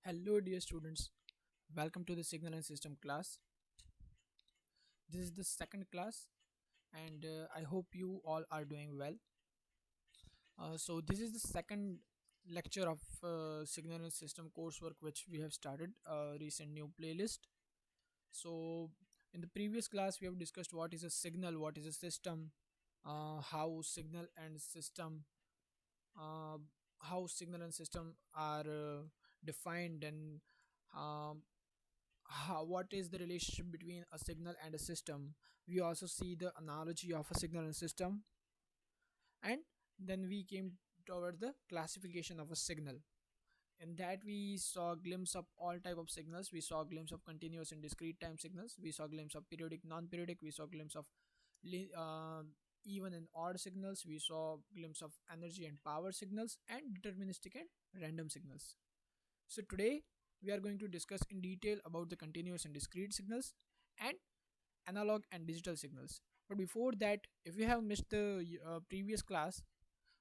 Hello dear students, welcome to the Signal and System class. This is the second class and I hope you all are doing well. So this is the second lecture of Signal and System coursework which we have started a recent new playlist. So in the previous class we have discussed what is a signal, what is a system, how signal and system uh, are defined and um, what is the relationship between a signal and a system. We also see the analogy of a signal and system, and then we came toward the classification of a signal. In that we saw a glimpse of all type of signals. We saw a glimpse of continuous and discrete time signals. We saw a glimpse of periodic, non-periodic. We saw a glimpse of even and odd signals. We saw a glimpse of energy and power signals and deterministic and random signals. So today we are going to discuss in detail about the continuous and discrete signals and analog and digital signals. But before that, if you have missed the previous class,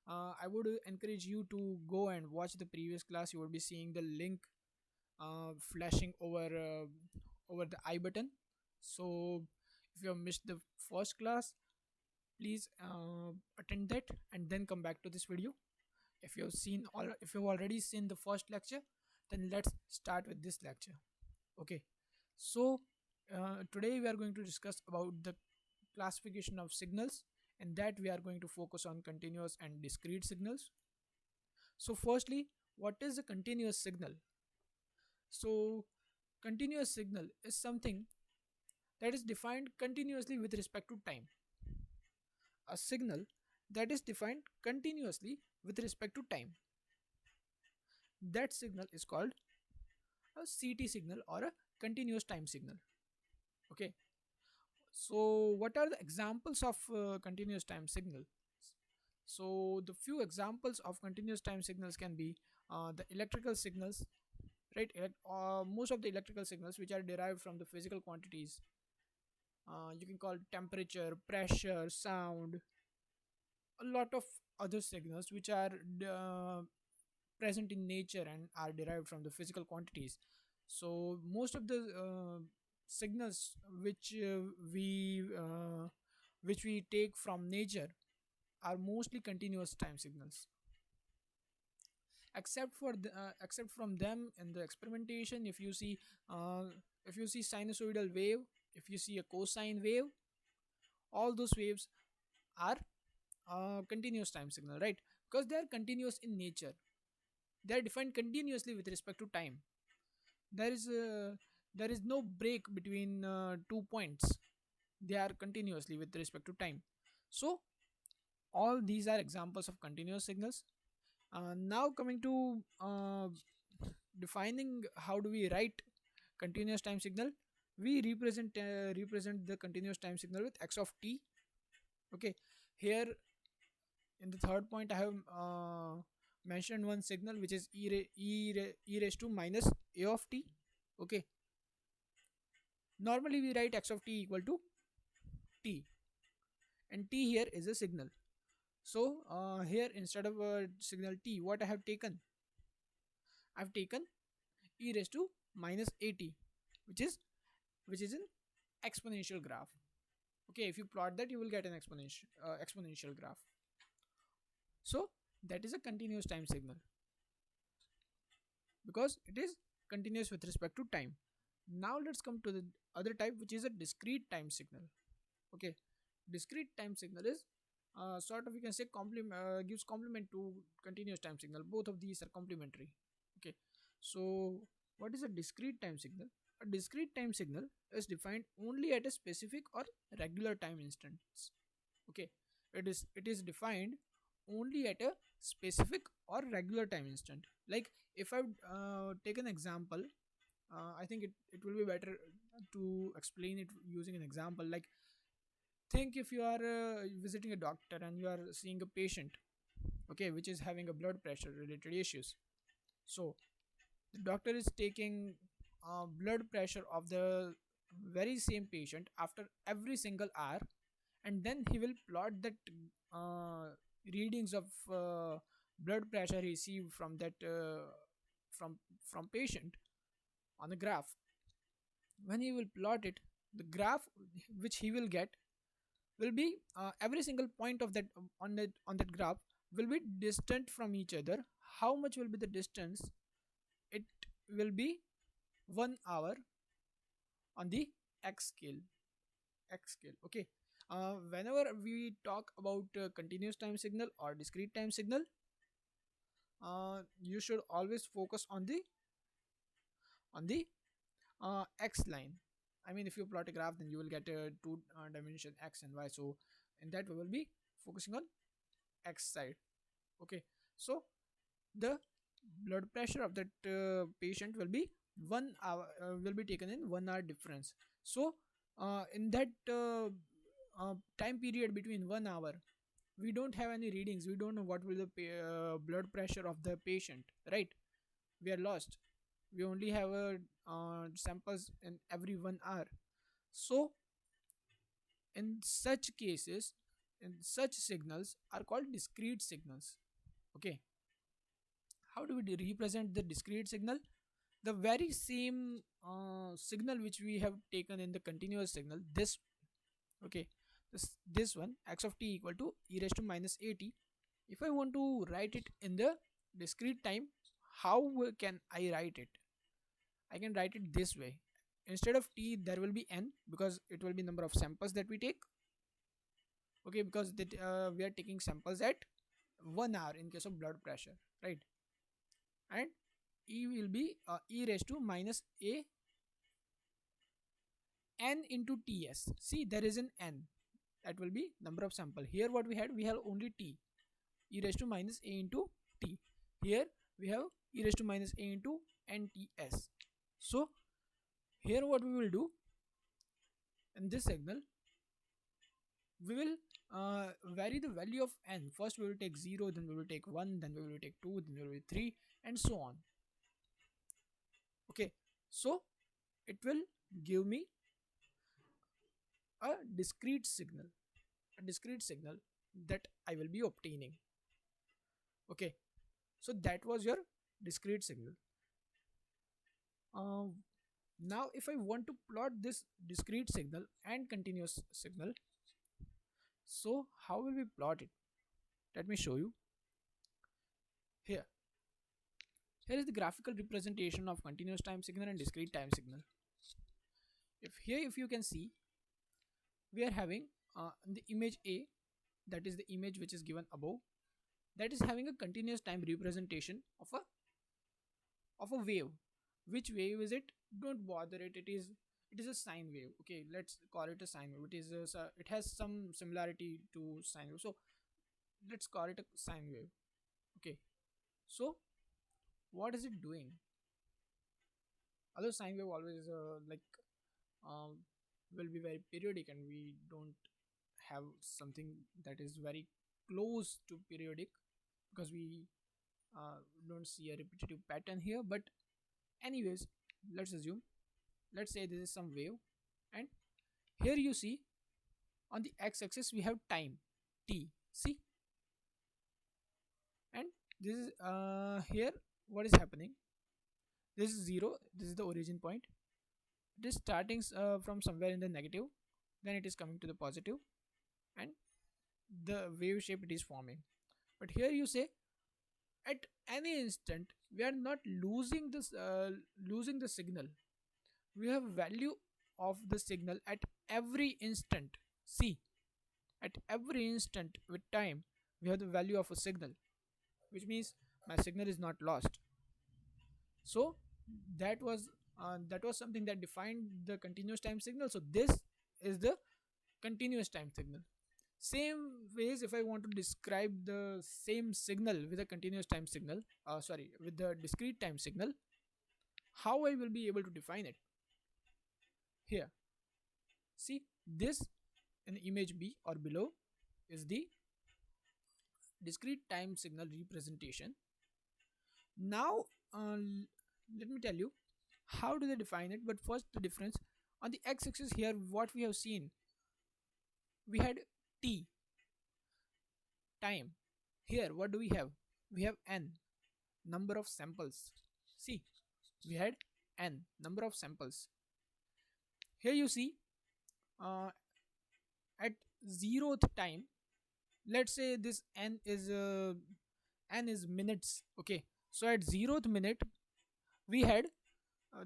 I would encourage you to go and watch the previous class. You will be seeing the link flashing over the I button. So if you have missed the first class, please attend that and then come back to this video. If you've already seen the first lecture, then let's start with this lecture. Okay, so today we are going to discuss about the classification of signals, and that we are going to focus on continuous and discrete signals. So firstly, what is a continuous signal? So continuous signal is something that is defined continuously with respect to time. A signal that is defined continuously with respect to time, that signal is called a CT signal or a continuous time signal. Okay, so what are the examples of continuous time signal? So the few examples of continuous time signals can be the electrical signals, right? Most of the electrical signals which are derived from the physical quantities, you can call temperature, pressure, sound, a lot of other signals which are uh, present in nature and are derived from the physical quantities. So most of the signals which we take from nature are mostly continuous time signals, except from them in the experimentation. Uh, if you see sinusoidal wave, if you see a cosine wave, all those waves are continuous time signal, right? Because they are continuous in nature. They are defined continuously with respect to time. There is a, there is no break between 2 points. They are continuously with respect to time. So all these are examples of continuous signals. Now coming to defining how do we write continuous time signal, we represent the continuous time signal with x of t. Okay, here in the third point I have mentioned one signal which is e raised to minus a of t. Okay, normally we write x of t equal to t, and t here is a signal. So here instead of signal t, what I have taken, I've taken e raised to minus at, which is an exponential graph. Okay, if you plot that, you will get an exponential graph. So that is a continuous time signal because it is continuous with respect to time. Now let's come to the other type, which is a discrete time signal. Okay, discrete time signal is sort of, you can say, gives complement to continuous time signal. Both of these are complementary. Okay, so what is a discrete time signal? A discrete time signal is defined only at a specific or regular time instance. Okay, it is defined only at a specific or regular time instant. Like if I take an example, I think it will be better to explain it using an example. Like, think if you are visiting a doctor and you are seeing a patient, okay, which is having a blood pressure related issues. So the doctor is taking blood pressure of the very same patient after every single hour, and then he will plot that uh, readings of blood pressure he received from that from patient on the graph. When he will plot it, the graph which he will get will be every single point of that on that graph will be distant from each other. How much will be the distance? It will be 1 hour on the x scale. Okay. Whenever we talk about continuous time signal or discrete time signal, you should always focus on the x line. I mean, if you plot a graph, then you will get a two dimension x and y. So in that we will be focusing on x side. Okay. So the blood pressure of that patient will be 1 hour, will be taken in 1 hour difference. So in that time period between 1 hour, we don't have any readings. We don't know what will the blood pressure of the patient, right? We are lost. We only have samples in every 1 hour. So in such cases, in such signals are called discrete signals. Okay. How do we represent the discrete signal? The very same signal which we have taken in the continuous signal, this, okay, this one, x of t equal to e raised to minus at. If I want to write it in the discrete time, how can I write it? I can write it this way. Instead of t, there will be n, because it will be number of samples that we take. Okay, because we are taking samples at 1 hour in case of blood pressure, right? And e will be e raised to minus a n into ts. See, there is an n. That will be number of sample. Here what we have only t, e raised to minus a into t. Here we have e raised to minus a into nts. So here what we will do in this signal, we will vary the value of n. First we will take 0, then we will take 1, then we will take 2, then we will take 3, and so on. Okay, so it will give me a discrete signal that I will be obtaining. Okay, so that was your discrete signal. Now if I want to plot this discrete signal and continuous signal, so how will we plot it? Let me show you. Here is the graphical representation of continuous time signal and discrete time signal. If you can see, we are having the image A, that is the image which is given above, that is having a continuous time representation of a wave. Which wave is it? Don't bother it. It is a sine wave. Okay, let's call it a sine wave. It has some similarity to sine wave, so let's call it a sine wave. Okay, so what is it doing? Although sine wave always um, will be very periodic, and we don't have something that is very close to periodic, because we don't see a repetitive pattern here. But anyways, let's say this is some wave, and here you see on the x-axis we have time t. See, and this is here what is happening. This is 0, this is the origin point. It is starting from somewhere in the negative, then it is coming to the positive, and the wave shape it is forming. But here you say at any instant we are not losing the signal. We have value of the signal at every instant. See, at every instant with time we have the value of a signal, which means my signal is not lost. So that was something that defined the continuous time signal. So this is the continuous time signal. Same ways, if I want to describe the same signal with a continuous time signal, with the discrete time signal, how I will be able to define it? Here, see, this in image B or below is the discrete time signal representation. Now let me tell you how do they define it. But first, the difference on the x-axis, here what we have seen, we had t, time. Here what do we have? We have n, number of samples. See, we had n number of samples. Here you see, uh, at zeroth time, let's say this n is minutes. Okay, so at zeroth minute we had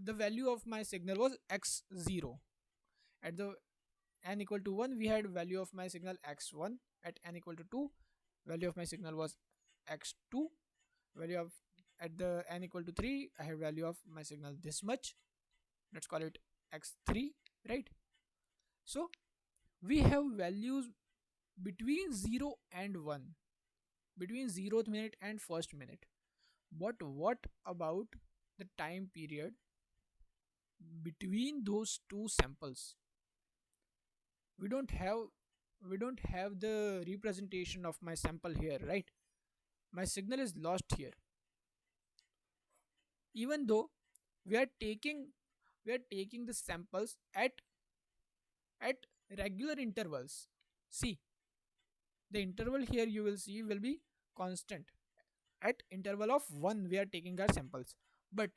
the value of my signal was x0. At the n equal to 1 we had value of my signal x1. At n equal to 2 value of my signal was x2. Value of At the n equal to 3 I have value of my signal this much, let's call it x3, right? So we have values between 0 and 1, between 0th minute and 1st minute. But what about the time period between those two samples? We don't have the representation of my sample here, right? My signal is lost here, even though we are taking we are taking the samples at regular intervals. See, the interval here you will see will be constant. At interval of 1 we are taking our samples, but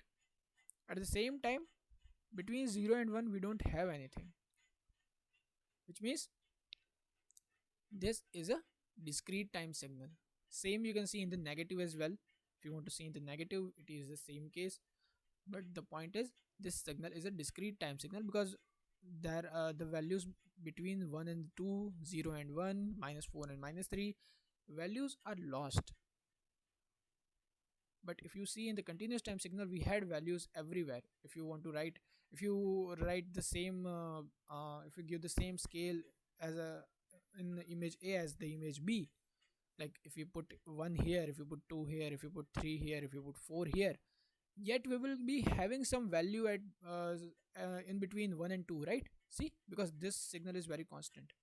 at the same time between 0 and 1 we don't have anything, which means this is a discrete time signal. Same you can see in the negative as well. If you want to see in the negative, it is the same case. But the point is, this signal is a discrete time signal because there the values between 1 and 2, 0 and 1, -4 and -3 values are lost. But if you see in the continuous time signal, we had values everywhere. If you want to write, if you write the same if you give the same scale as a in the image A as the image B, like if you put 1 here, if you put 2 here, if you put 3 here, if you put 4 here, yet we will be having some value at in between 1 and 2, right? See, because this signal is very constant.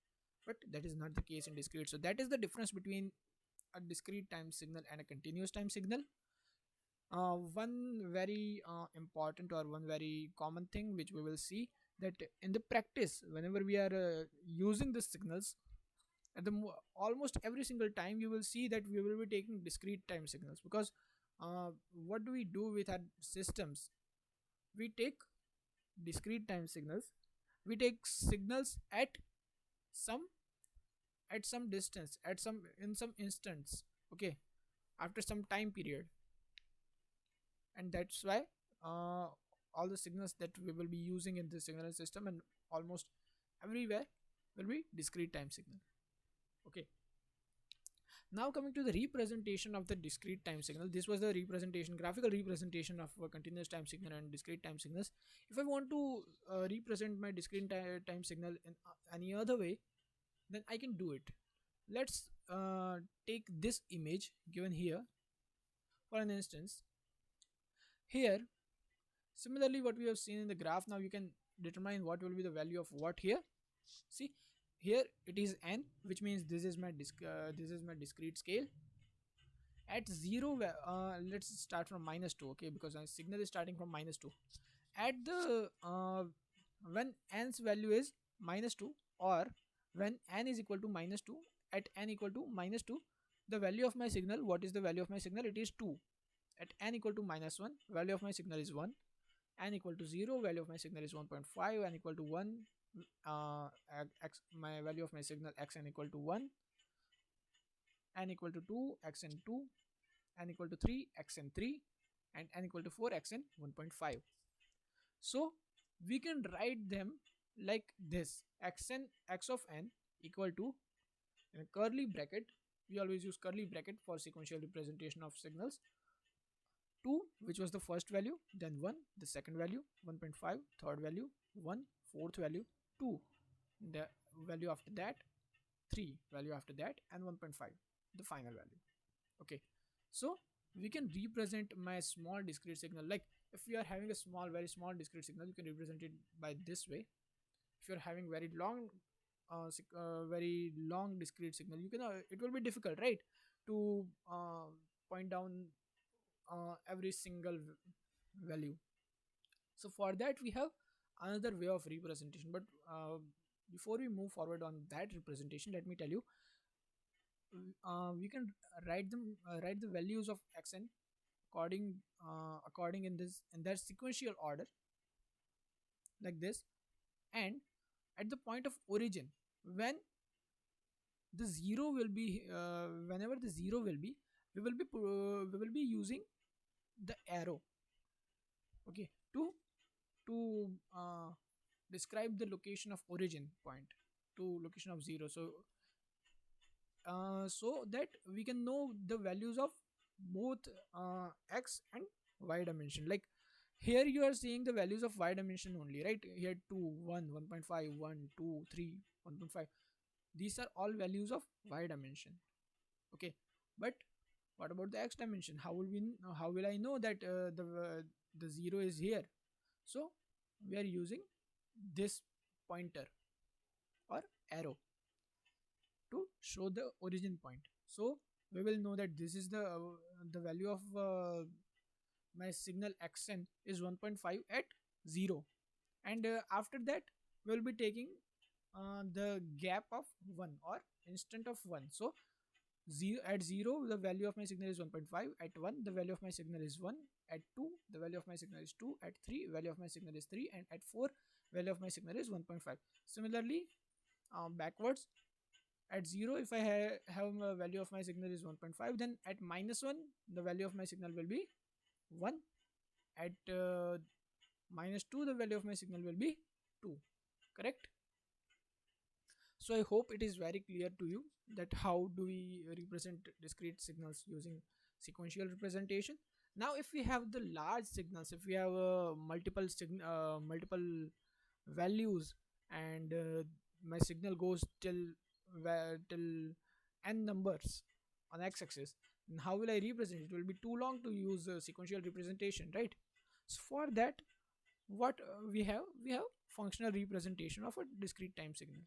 But that is not the case in discrete. So that is the difference between a discrete time signal and a continuous time signal. One very important or one very common thing which we will see, that in the practice whenever we are using the signals, at the almost every single time you will see that we will be taking discrete time signals, because what do we do with our systems? We take discrete time signals, we take signals some at some distance, at some in some instance, okay, after some time period. And that's why all the signals that we will be using in the signal system and almost everywhere will be discrete time signal. Okay, now coming to the representation of the discrete time signal. This was the representation, graphical representation of a continuous time signal and discrete time signals. If I want to represent my discrete time signal in any other way, then I can do it. Let's take this image given here for an instance. Here, similarly, what we have seen in the graph, now you can determine what will be the value of what here. See, here it is n, which means this is my discrete scale. At 0, let's start from -2, okay, because my signal is starting from -2. At the when n's value is -2, or when n is equal to -2, at n equal to -2, the value of my signal, what is the value of my signal? It is 2. At n equal to -1, value of my signal is 1. N equal to 0, value of my signal is 1.5. N equal to 1, my value of my signal xn equal to 1. N equal to 2, xn 2. N equal to 3, xn 3. And n equal to 4, xn 1.5. So we can write them like this: x of n equal to, in a curly bracket, we always use curly bracket for sequential representation of signals, 2, which was the first value, then 1, the second value, 1.5, third value, 1, fourth value, 2, the value after that, 3, value after that, and 1.5, the final value. Okay, so we can represent my small discrete signal, like if we are having a small, very small discrete signal, you can represent it by this way. If you're having very long discrete signal, you can it will be difficult, right, to point down every single value. So for that we have another way of representation. But before we move forward on that representation, let me tell you, we can write the values of xn according in their sequential order, like this. And at the point of origin, when the zero will be whenever the zero will be, we will be using the arrow, okay, to describe the location of origin point to location of zero. So that we can know the values of both x and y dimension. Like here you are seeing the values of y dimension only, right? Here 2 1 1.5 1 2 3 1.5, these are all values of y dimension, okay. But what about the x dimension? How will I know that the zero is here? So we are using this pointer or arrow to show the origin point. So we will know that this is the value of my signal xn is 1.5 at 0. And after that we will be taking the gap of 1 or instant of 1. So 0 at 0 the value of my signal is 1.5, at 1 the value of my signal is 1, at 2 the value of my signal is 2, at 3 value of my signal is 3, and at 4 value of my signal is 1.5. Similarly, backwards, at 0 if I have a value of my signal is 1.5, then at -1 the value of my signal will be 1, at -2 the value of my signal will be 2, correct? So I hope it is very clear to you that how do we represent discrete signals using sequential representation. Now if we have the large signals, if we have multiple values, and my signal goes till n numbers on x-axis, then how will I represent it? Will be too long to use sequential representation, right? So for that, what we have functional representation of a discrete time signal.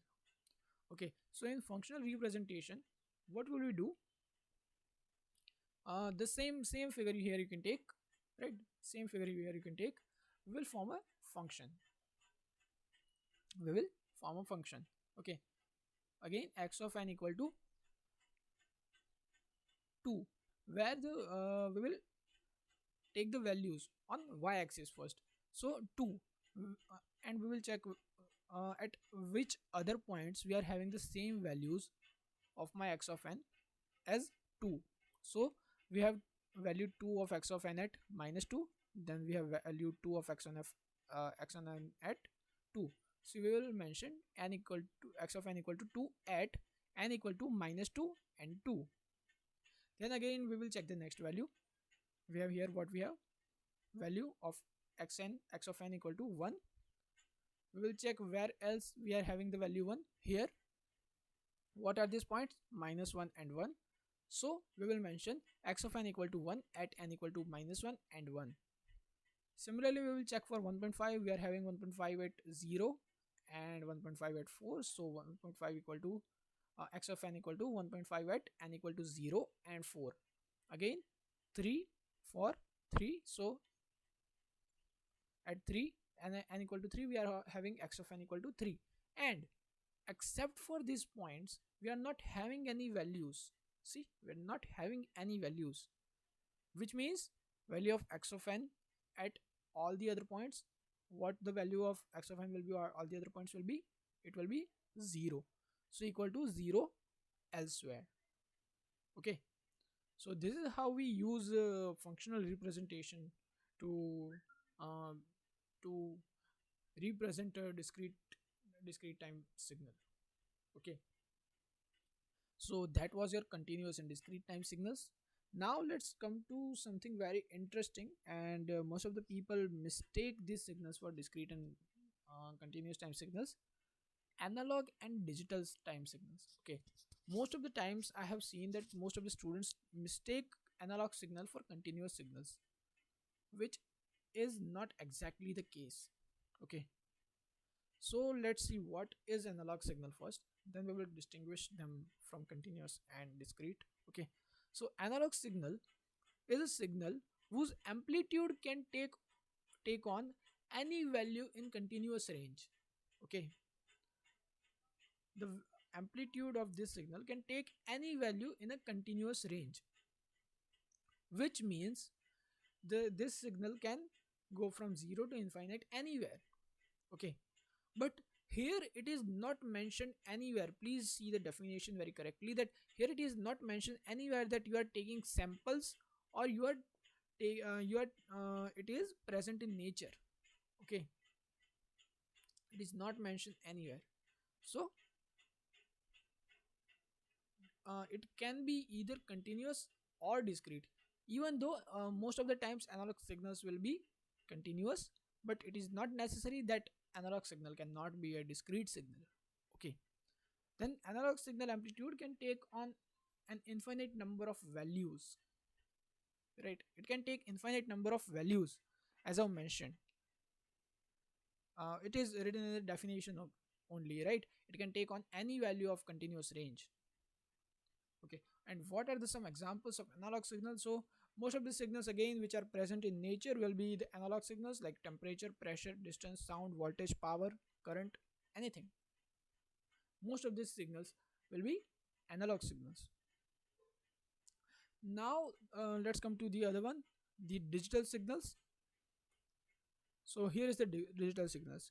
Okay, so in functional representation, what will we do? The same figure here you can take, right? Same figure here you can take. We will form a function. We will form a function. Okay, again x of n equal to 2, where the we will take the values on y-axis first. So 2, and we will check at which other points we are having the same values of my x of n as 2. So we have value 2 of x of n at -2, then we have value 2 of x on x on n at 2. So we will mention n equal to x of n equal to 2 at n equal to -2 and 2. Then again we will check the next value. We have here what we have, value of x of n equal to 1. We will check where else we are having the value 1. Here, what are these points? -1 and 1. So we will mention x of n equal to 1 at n equal to -1 and 1. Similarly, we will check for 1.5. We are having 1.5 at 0 and 1.5 at 4. So 1.5 equal to x of n equal to 1.5 at n equal to 0 and 4. Again 3 for 3. So at 3 and n equal to 3, we are having x of n equal to 3. And except for these points, we are not having any values. See, we are not having any values, which means value of x of n at all the other points, what the value of x of n will be, or all the other points will be, it will be 0. So equal to 0 elsewhere. Okay, so this is how we use functional representation to uh, to represent a discrete time signal. Okay, so that was your continuous and discrete time signals. Now let's come to something very interesting, and most of the people mistake these signals for discrete and continuous time signals: analog and digital time signals. Okay, most of the times I have seen that most of the students mistake analog signal for continuous signals, which is not exactly the case. Okay, so let's see what is analog signal first, then we will distinguish them from continuous and discrete. Okay, so analog signal is a signal whose amplitude can take on any value in continuous range. Okay, the amplitude of this signal can take any value in a continuous range, which means this signal can go from 0 to infinite anywhere. Okay, but here it is not mentioned anywhere. Please see the definition very correctly, that here it is not mentioned anywhere that you are taking samples, or it is present in nature. Okay, it is not mentioned anywhere. So it can be either continuous or discrete, even though most of the times analog signals will be continuous, but it is not necessary that analog signal cannot be a discrete signal. Okay, then analog signal amplitude can take on an infinite number of values, right? It can take infinite number of values, as I mentioned. It is written in the definition of only, right? It can take on any value of continuous range. Okay, and what are the some examples of analog signals? So most of the signals again which are present in nature will be the analog signals, like temperature, pressure, distance, sound, voltage, power, current, anything. Most of these signals will be analog signals. Now let's come to the other one, the digital signals. So here is the digital signals.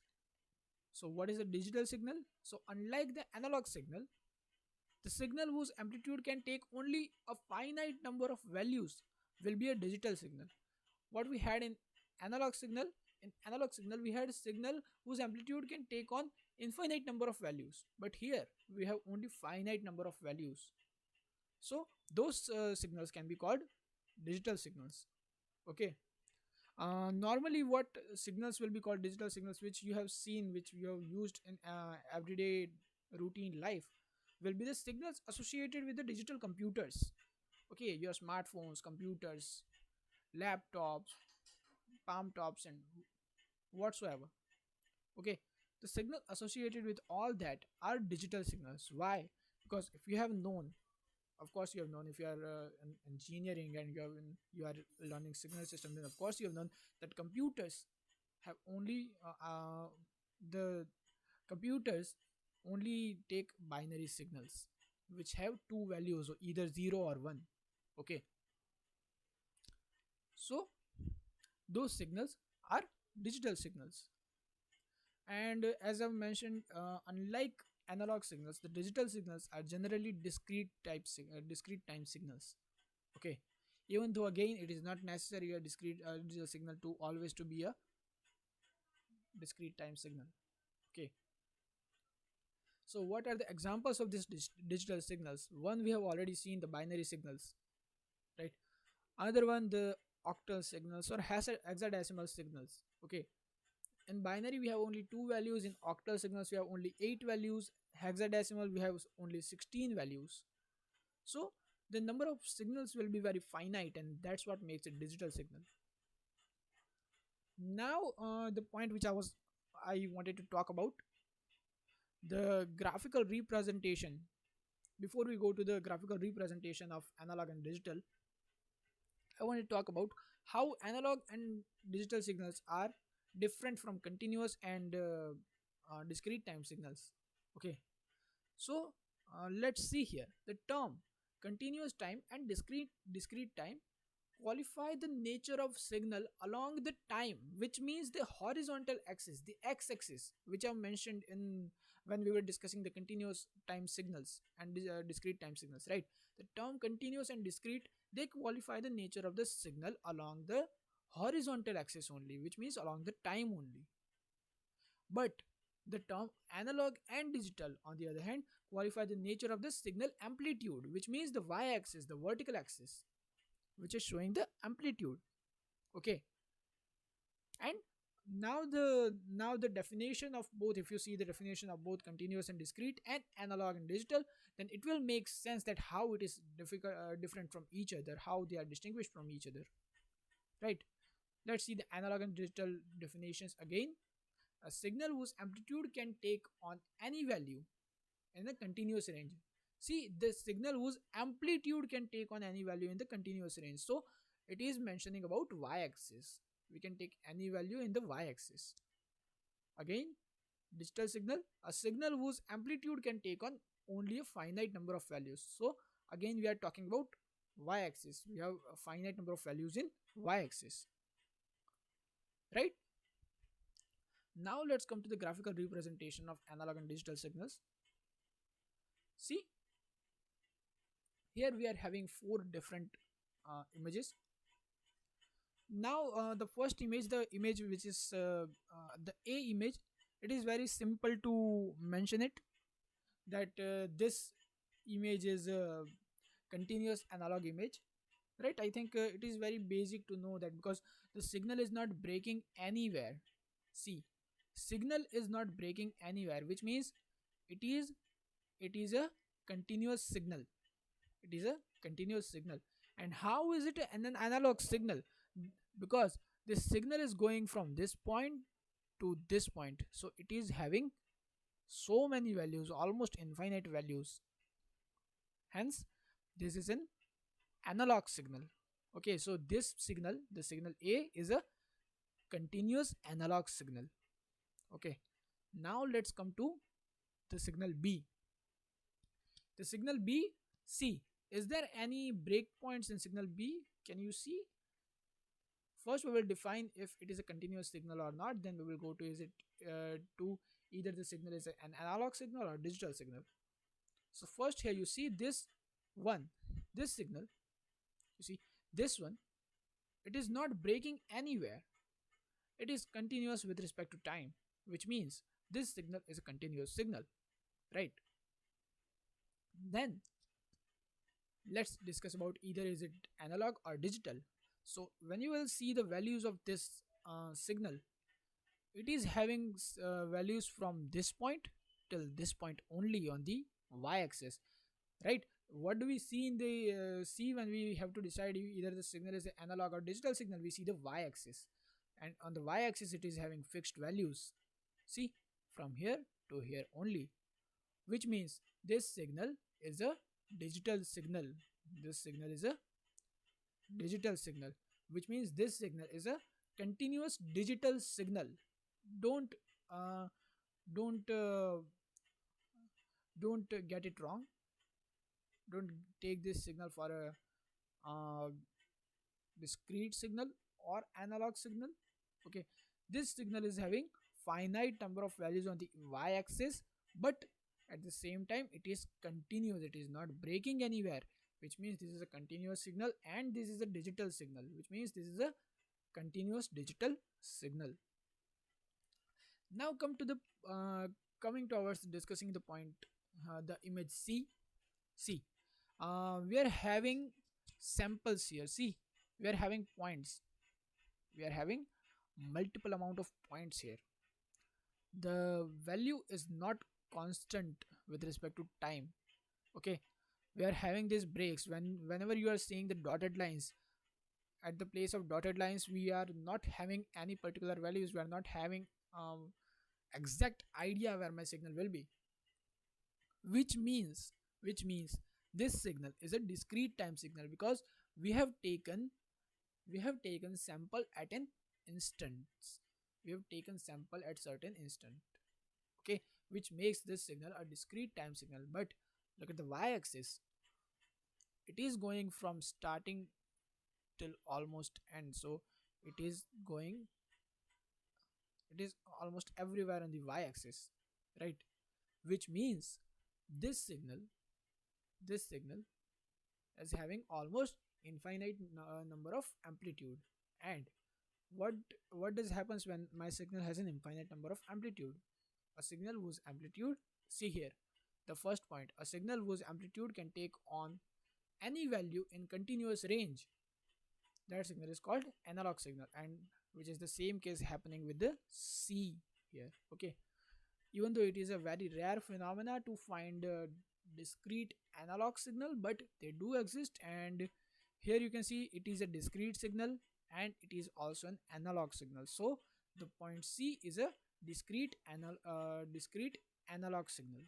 So what is a digital signal? So unlike the analog signal, the signal whose amplitude can take only a finite number of values will be a digital signal. What we had analog signal, in analog signal we had a signal whose amplitude can take on infinite number of values, but here we have only finite number of values. So those signals can be called digital signals. Okay, normally what signals will be called digital signals, which you have seen, which you have used in everyday routine life, will be the signals associated with the digital computers. Okay, your smartphones, computers, laptops, palm tops, and whatsoever. Okay, the signal associated with all that are digital signals. Why? Because if you have known, of course you have known, if you are in engineering and you are learning signal system, then of course you have known that have only the computers only take binary signals which have two values, or either 0 or 1. Okay, so those signals are digital signals. And as I've mentioned, unlike analog signals, the digital signals are generally discrete time signals. Okay, even though again it is not necessary a discrete digital signal to always to be a discrete time signal. Okay, so what are the examples of these digital signals? One, we have already seen the binary signals, right? Another one, the octal signals or hexadecimal signals. Okay, in binary we have only two values, in octal signals we have only 8 values, hexadecimal we have only 16 values. So the number of signals will be very finite, and that's what makes it digital signal. Now the point which I wanted to talk about, the graphical representation. Before we go to the graphical representation of analog and digital, I want to talk about how analog and digital signals are different from continuous and discrete time signals. Okay, so let's see here. The term continuous time and discrete time qualify the nature of signal along the time, which means the horizontal axis, the x-axis, which I mentioned in when we were discussing the continuous time signals and discrete time signals, right? The term continuous and discrete, they qualify the nature of the signal along the horizontal axis only, which means along the time only. But the term analog and digital, on the other hand, qualify the nature of the signal amplitude, which means the y-axis, the vertical axis, which is showing the amplitude. Okay, and now the definition of both, if you see the definition of both continuous and discrete and analog and digital, then it will make sense that how it is different from each other, how they are distinguished from each other, right? Let's see the analog and digital definitions again. A signal whose amplitude can take on any value in a continuous range. See, the signal whose amplitude can take on any value in the continuous range. So it is mentioning about y-axis. We can take any value in the y-axis. Again, digital signal, a signal whose amplitude can take on only a finite number of values. So again, we are talking about y-axis. We have a finite number of values in y-axis, right? Now let's come to the graphical representation of analog and digital signals. See, here we are having four different images. Now the first image, the image which is the A image, it is very simple to mention it, that this image is a continuous analog image, right? I think it is very basic to know that, because the signal is not breaking anywhere. See, signal is not breaking anywhere, which means it is it is a continuous signal. It is a continuous signal. And how is it an analog signal? Because this signal is going from this point to this point, so it is having so many values, almost infinite values. Hence this is an analog signal. Okay, so this signal, the signal A, is a continuous analog signal. Okay, now let's come to the signal B. The signal B, see, is there any breakpoints in signal B? Can you see? First we will define if it is a continuous signal or not, then we will go to, is it to either the signal is an analog signal or digital signal. So first here you see this one, this signal, you see this one, it is not breaking anywhere. It is continuous with respect to time, which means this signal is a continuous signal, right? Then let's discuss about either is it analog or digital. So when you will see the values of this signal, it is having values from this point till this point only on the y-axis, right? What do we see in the see when we have to decide either the signal is analog or digital signal? We see the y-axis, and on the y-axis it is having fixed values. See, from here to here only, which means this signal is a digital signal. This signal is a digital signal, which means this signal is a continuous digital signal. Don't uh, don't get it wrong. Don't take this signal for a discrete signal or analog signal. Okay, this signal is having finite number of values on the y-axis, but at the same time it is continuous, it is not breaking anywhere, which means this is a continuous signal, and this is a digital signal, which means this is a continuous digital signal. Now come to the coming towards discussing the point, the image C. See, we are having samples here. See, we are having points, we are having multiple amount of points here. The value is not constant with respect to time. Okay, we are having these breaks. Whenever you are seeing the dotted lines, at the place of dotted lines we are not having any particular values, we are not having exact idea where my signal will be, which means this signal is a discrete time signal, because we have taken sample at an instance. We have taken sample at certain instant. Okay, which makes this signal a discrete time signal. But look at the y-axis, it is going from starting till almost end, so it is going, it is almost everywhere on the y-axis, right? Which means this signal this signal is having almost infinite number of amplitude. And what does happens when my signal has an infinite number of amplitude? A signal whose amplitude, see here, the first point, a signal whose amplitude can take on any value in continuous range, that signal is called analog signal, and which is the same case happening with the C here. Okay, even though it is a very rare phenomena to find a discrete analog signal, but they do exist. And here you can see it is a discrete signal and it is also an analog signal. So the point C is a discrete analog signal.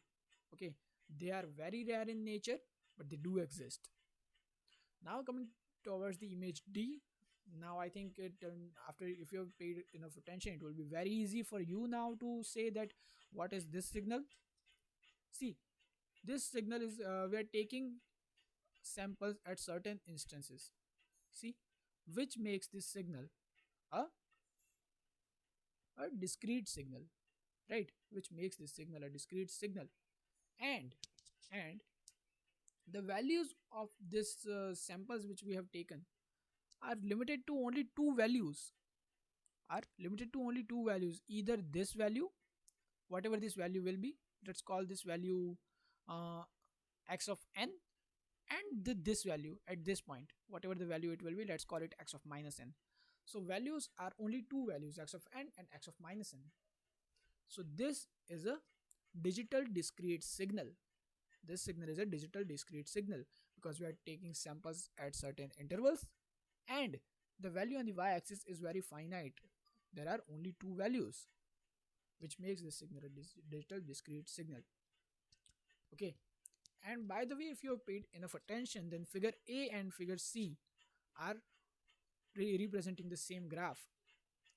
Okay, they are very rare in nature, but they do exist. Now coming towards the image D. Now I think it after, if you have paid enough attention, it will be very easy for you now to say that what is this signal. See, this signal is we are taking samples at certain instances. See, which makes this signal a, a discrete signal, right? Which makes this signal a discrete signal. And and the values of this samples which we have taken are limited to only two values, either this value, whatever this value will be, let's call this value uh, x of n, and this value at this point, whatever the value it will be, let's call it x of minus n. So values are only two values, x of n and x of minus n. So this is a digital discrete signal. This signal is a digital discrete signal because we are taking samples at certain intervals, and the value on the y-axis is very finite. There are only two values, which makes this signal a digital discrete signal. Okay, and by the way, if you have paid enough attention, then figure A and figure C are representing the same graph,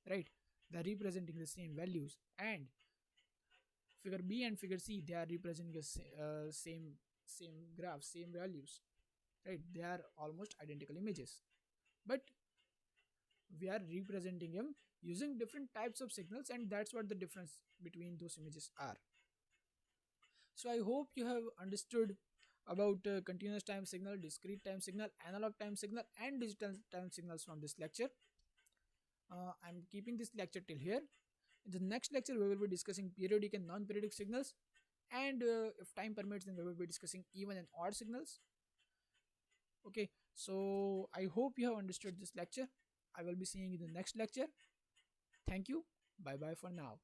right? They are representing the same values, and figure B and figure C, they are representing the same graph, same values, right? They are almost identical images, but we are representing them using different types of signals, and that's what the difference between those images are. So I hope you have understood about continuous time signal, discrete time signal, analog time signal, and digital time signals from this lecture. I'm keeping this lecture till here. In the next lecture, we will be discussing periodic and non-periodic signals, and if time permits, then we will be discussing even and odd signals. Okay, so I hope you have understood this lecture. I will be seeing you in the next lecture. Thank you. Bye bye for now.